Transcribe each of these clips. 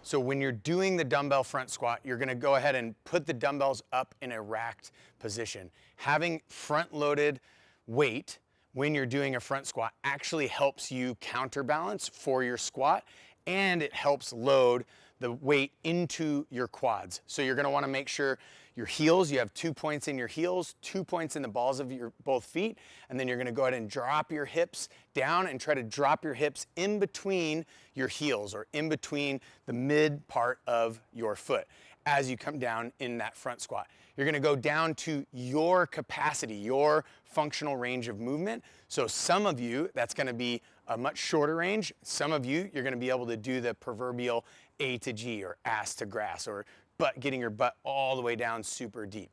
So when you're doing the dumbbell front squat, you're gonna go ahead and put the dumbbells up in a racked position. Having front-loaded weight when you're doing a front squat actually helps you counterbalance for your squat, and it helps load the weight into your quads. So you're gonna wanna make sure your heels, you have 2 points in your heels, 2 points in the balls of your both feet, and then you're gonna go ahead and drop your hips down and try to drop your hips in between your heels or in between the mid part of your foot as you come down in that front squat. You're gonna go down to your capacity, your functional range of movement. So some of you, that's gonna be a much shorter range. Some of you, you're gonna be able to do the proverbial A to G or ass to grass or getting your butt all the way down super deep.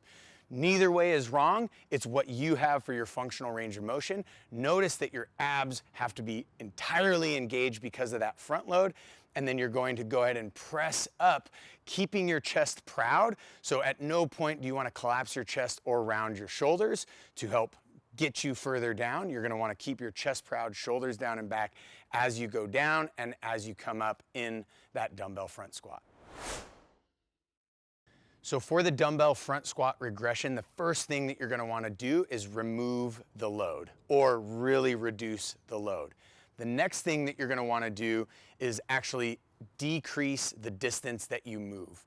Neither way is wrong. It's what you have for your functional range of motion. Notice that your abs have to be entirely engaged because of that front load. And then you're going to go ahead and press up, keeping your chest proud. So at no point do you want to collapse your chest or round your shoulders to help get you further down. You're going to want to keep your chest proud, shoulders down and back as you go down and as you come up in that dumbbell front squat. So for the dumbbell front squat regression, the first thing that you're gonna wanna do is remove the load or really reduce the load. The next thing that you're gonna wanna do is actually decrease the distance that you move,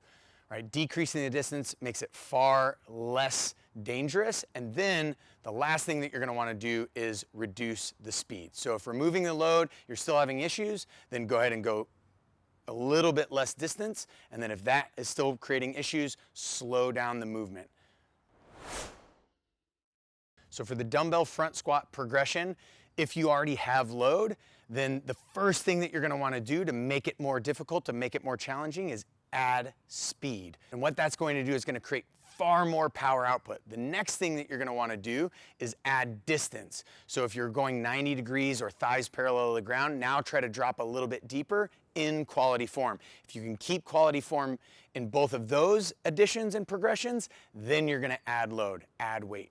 right? Decreasing the distance makes it far less dangerous. And then the last thing that you're gonna wanna do is reduce the speed. So if removing the load, you're still having issues, then go ahead and go a little bit less distance, and then if that is still creating issues, slow down the movement. So for the dumbbell front squat progression, if you already have load, then the first thing that you're gonna wanna do to make it more difficult, to make it more challenging, is add speed. And what that's going to do is gonna create far more power output. The next thing that you're gonna wanna do is add distance. So if you're going 90 degrees or thighs parallel to the ground, now try to drop a little bit deeper in quality form. If you can keep quality form in both of those additions and progressions, then you're gonna add load, add weight.